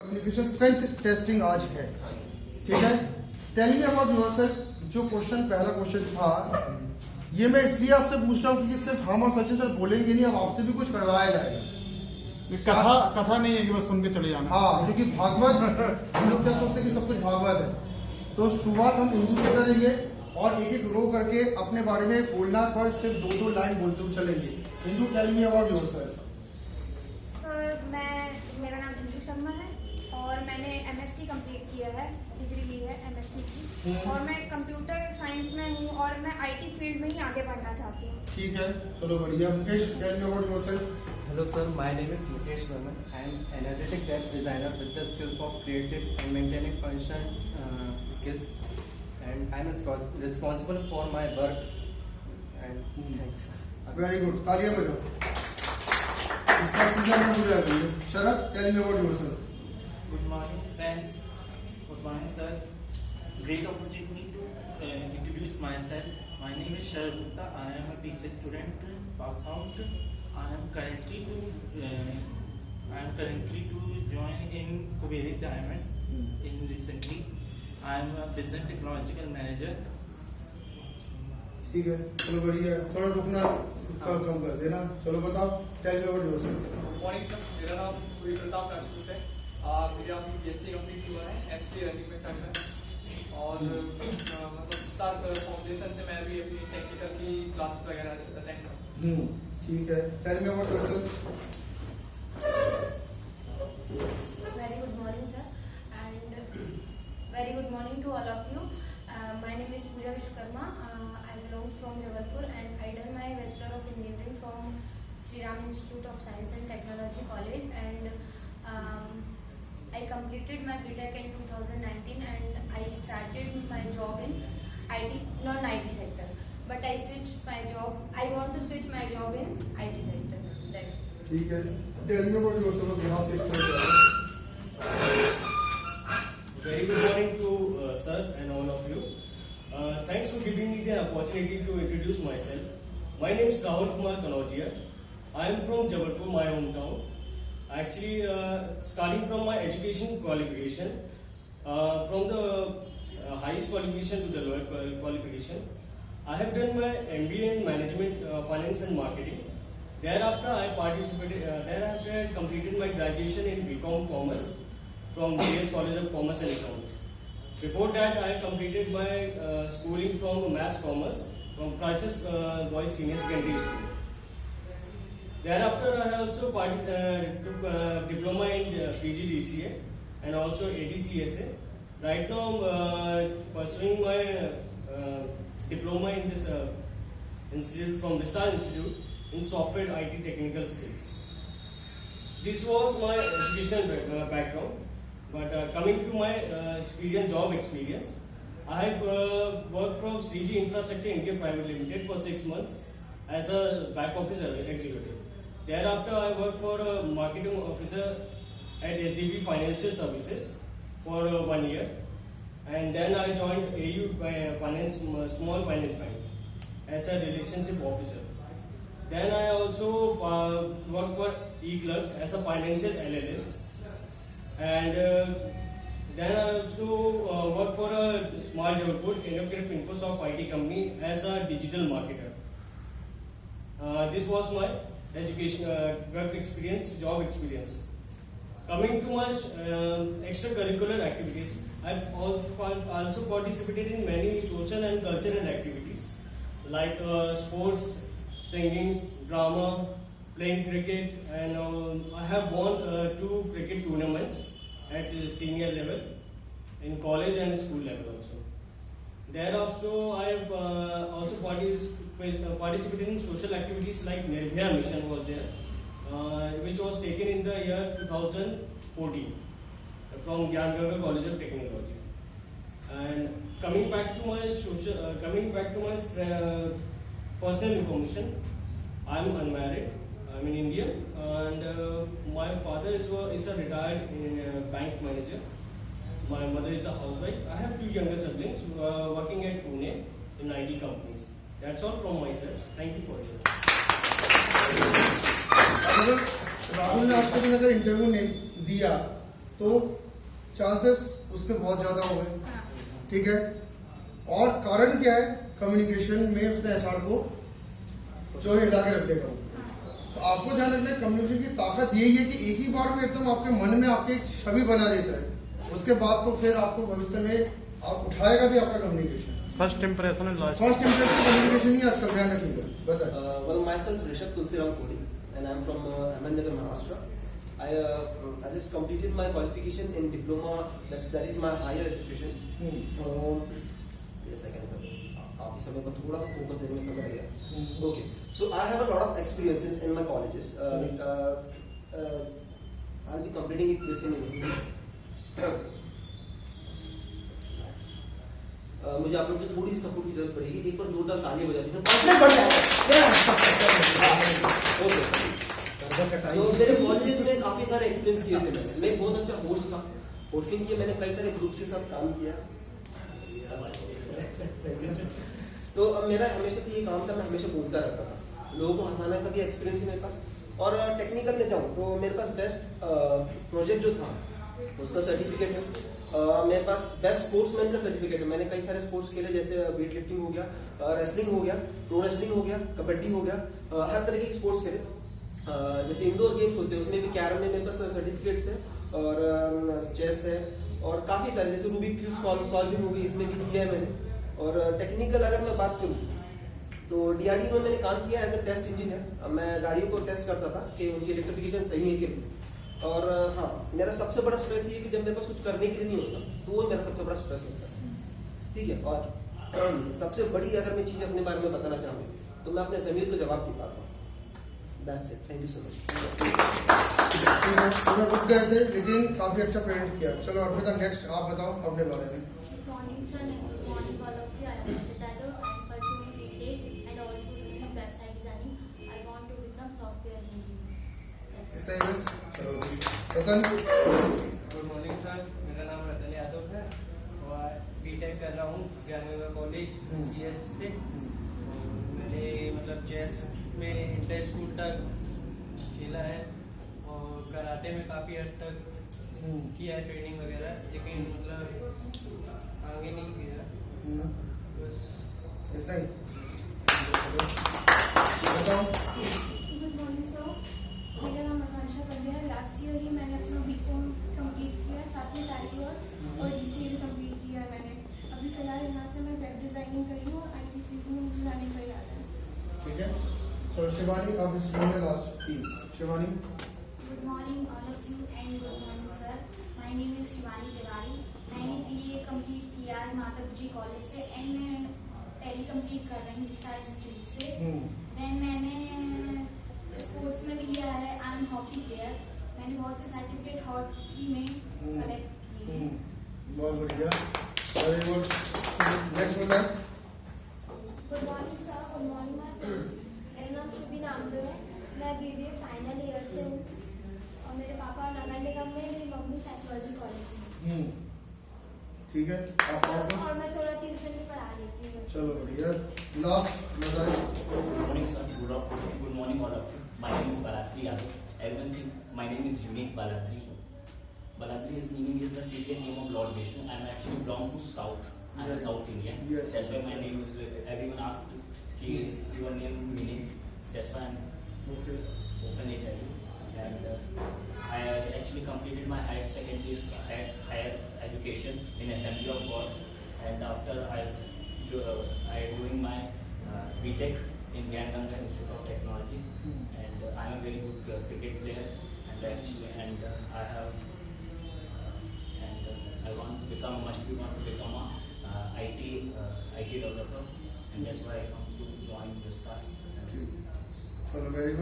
Communication strength testing आज है, ठीक है। Tell me about yourself. जो क्वेश्चन पहला क्वेश्चन था ये मैं इसलिए आपसे पूछ रहा हूँ क्योंकि सिर्फ हम और सचिन सर बोलेंगे नहीं, अब आपसे भी कुछ करवाया जाएगा। कथा नहीं है कि बस सुन के चले जाना। हाँ, क्योंकि भागवत हम लोग क्या सोचते हैं कि सब कुछ भागवत है। तो शुरुआत हम हिंदी से करेंगे और एक एक रो करके अपने बारे में बोलना पर सिर्फ दो दो लाइन बोलते हुए चलेंगे। Hindu, tell me about yourself. Sir, मेरा नाम हिंदू शर्मा है और मैंने एमएससी कंप्लीट किया है, डिग्री ली है एमएससी की, और मैं कंप्यूटर साइंस में हूँ और मैं आईटी फील्ड में ही आगे बढ़ना चाहती हूँ। ठीक है, चलो बढ़िया। Mukesh, tell me about yourself. Hello sir, my name is Mukesh Verman. I am energetic web designer with the skill for creative and maintaining functional skills, and I am responsible for my work. And thanks. Very good, तालियां बजाओ। इसका सीधा ना पूरा करिए। Sharad, tell me about yourself. Good morning, friends. Good morning, sir. Great opportunity to introduce myself. My name is Sharad Gupta. I am a BCA student, pass out. I am currently to join in Kuberik Diamond in recently. I am a business technological manager. ठीक है, चलो बढ़िया। थोड़ा रुकना कम कर देना। चलो बताओ, tell me about yourself. Good morning sir, मेरा नाम सूर्य प्रताप राजपूत है। मेरा अभी बीएससी कंप्लीट हुआ है एमसीए रनिंग में सेंटर, और मतलब स्टार्ट फाउंडेशन से मैं भी अपनी टेक्निकल की क्लासेस वगैरह अटेंड करता हूँ। ठीक है, tell me about yourself. Very good morning, sir, and very good morning to all of you. My name is Pooja Vishwakarma. I belong from Jabalpur, and I done my Bachelor of Engineering from Sri Ram Institute of Science and Technology College, and I completed my BTech in 2019, and I started my job in IT, non-IT sector. But I switched my job. I want to switch my job in IT sector. That's it. ठीक है, tell me about yourself. यहाँ से start करें। Very good morning to sir and all of you. Thanks for giving me the opportunity to introduce myself. My name is Rahul Kumar Kanojia. I am from Jabalpur, my hometown. Actually, starting from my education qualification, from the highest qualification to the lower qualification, I have done my MBA in Management, Finance and Marketing. Thereafter, I completed my graduation in BCom Commerce from DS College of Commerce and Economics. Before that, I completed my schooling from Mass Commerce from Prachas Boys Senior Secondary School. Thereafter, I also took diploma in PGDCA and also ADCSA. Right now, pursuing my diploma in this institute from Vistar Institute in software IT technical skills. This was my educational background. But coming to my job experience, I have worked from CG Infrastructure India Private Limited for 6 months as a back office executive. Thereafter, I worked for a marketing officer at SDB Financial Services for 1 year. And then I joined AU Small Finance Bank as a relationship officer. Then I also worked for eClerx as a financial analyst. And then I also worked for a small Jabalpur innovative Infosoft IT company as a digital marketer. This was my education, work experience, job experience. Coming to my extracurricular activities, I've also participated in many social and cultural activities like sports, singing, drama, playing cricket, and I have won 2 cricket tournaments at senior level in college and school level also. Thereafter, I have also participated in social activities like Nirbhaya Mission was there, which was taken in the year 2014 from Gyangarh College of Technology. And coming back to my personal information, I am unmarried. I'm in India, and my father is a retired bank manager. My mother is a housewife. I have 2 younger siblings working at Pune in IT companies. That's all from myself. Thank you for it. Rahul ने आज तक अगर interview नहीं दिया तो chances उसके बहुत ज़्यादा हो गए, हाँ। ठीक है। और कारण क्या है, कम्युनिकेशन में उसने एचआर को जो है हिला के रख देगा। तो आपको ध्यान रखना है, कम्युनिकेशन की ताकत यही है कि एक ही बार में एकदम आपके मन में आपके एक छवि बना देता है, उसके बाद तो फिर आपको भविष्य में आप उठाएगा भी आपका communication. First impression and last first impression communication ही आजकल, ध्यान रखिएगा। बताइए। Well, myself Rishabh Tulsiram Kodi, and I'm from Ahmednagar, Maharashtra. I just completed my qualification in diploma. That is my higher education. Yes, I can sir. आप इस समय को थोड़ा सा फोकस देने में समय लगेगा. Okay. So I have a lot of experiences in my colleges. I'll be completing it this in Hindi. मुझे आप लोग की थोड़ी सी सपोर्ट की जरूरत पड़ेगी. एक बार जोरदार तालियां बजा दीजिए. तो मेरे कॉलेजेस में काफी सारे एक्सपीरियंस किए थे मैंने. मैं बहुत अच्छा होस्ट था. होस्टिंग किया मैंने, कई सारे ग्रुप के साथ काम किया. तो अब मेरा हमेशा से ये काम था, मैं हमेशा बोलता रहता था, लोगों को हंसाना का भी एक्सपीरियंस है मेरे पास. और टेक्निकल में जाऊँ तो मेरे पास बेस्ट प्रोजेक्ट जो था उसका सर्टिफिकेट है. मेरे पास बेस्ट स्पोर्ट्समैन का सर्टिफिकेट है. मैंने कई सारे स्पोर्ट्स खेले, जैसे वेट लिफ्टिंग हो गया, रेसलिंग हो गया, प्रो रेसलिंग हो गया, कबड्डी हो गया, हर तरह के स्पोर्ट्स खेले. जैसे इंडोर गेम्स होते हैं उसमें भी कैरम में मेरे पास सर्टिफिकेट्स है, और चेस है, और काफी सारे जैसे रूबिक क्यूब सॉल्विंग हो गई, इसमें भी किया है मैंने. और टेक्निकल अगर मैं बात करूँ तो डीआरडी में मैंने काम किया एज ए टेस्ट इंजीनियर. मैं गाड़ियों को टेस्ट करता था कि उनकी इलेक्ट्रिफिकेशन सही है कि नहीं. और हाँ, मेरा सबसे बड़ा स्ट्रेस ये कि जब मेरे पास कुछ करने के लिए नहीं होता तो वो मेरा सबसे बड़ा स्ट्रेस होता है, ठीक है. और सबसे बड़ी अगर मैं चीज अपने बारे में बताना चाहूँ तो मैं अपने जमीर को जवाब दे पाता हूँ. That's it. Thank you so much. पूरा रुक गए थे लेकिन काफी अच्छा पेमेंट किया. चलो अर्पिता, नेक्स्ट आप बताओ अपने बारे में. Good morning, sir. Good morning, all of you. I am Arpita Yadav. I am pursuing BTech and also doing website designing. I want to become software engineer. That's it. इतना ही बस. चलो रतन. गुड मॉर्निंग सर, मेरा नाम रतन यादव है और BTech कर रहा हूँ ज्ञानगंगा कॉलेज CS से. मैंने मतलब चेस में इंटर स्कूल तक खेला है और कराटे में काफ़ी हद तक किया है ट्रेनिंग वगैरह, लेकिन मतलब आगे नहीं किया बस इतना ही. बताओ. Good morning, sir. मेरा नाम आकांक्षा पंड्या है. लास्ट ईयर ही मैंने अपना बीकॉम कंप्लीट किया है, साथ में टैली और DCA भी कंप्लीट किया है मैंने. अभी फिलहाल यहाँ से मैं वेब डिजाइनिंग कर रही हूँ और IT फील्ड में मुझे जाने का इरादा है. ठीक है. तो शिवानी, अब इस रूम में last 3. Shivani. Good morning, all of you, and good morning, sir. My name is Shivani Tiwari. मैंने BA कंप्लीट किया है माता गुजरी कॉलेज से एंड मैं टैली कंप्लीट कर रही हूँ स्टार इंस्टीट्यूट से. देन मैंने स्पोर्ट्स में भी लिया है. I am hockey player. मैंने बहुत से सर्टिफिकेट हॉकी में कलेक्ट किए हैं. बहुत बढ़िया. Very good. नेक्स्ट बता. Good morning sir. Good morning my friends. मेरा नाम शुभी नामदो है. मैं BBA फाइनल ईयर से हूँ और मेरे पापा नगर निगम में, मेरी मम्मी साइकोलॉजी कॉलेज में. ठीक है. आप और मैं थोड़ा ट्यूशन भी पढ़ा लेती हूँ. चलो बढ़िया. लास्ट बताइए. Good morning, sir. Good morning, all of you. My name is Balatri Yadav. Everyone think my name is unique Balatri. Balatri's meaning is the Syrian name of Lord Vishnu. I am actually belong to South. I am a South Indian. Yes. That's why my name is. Everyone asked ki your name meaning. That's why I'm Okay. openly tell you. And I actually completed my higher education in Assembly of God. And after I doing my BTech in Gyanganga Institute of Technology, and I am a very good cricket player, and actually, and I have, and I want to become a IT developer, and that's why I come to join this stuff. चलो very good.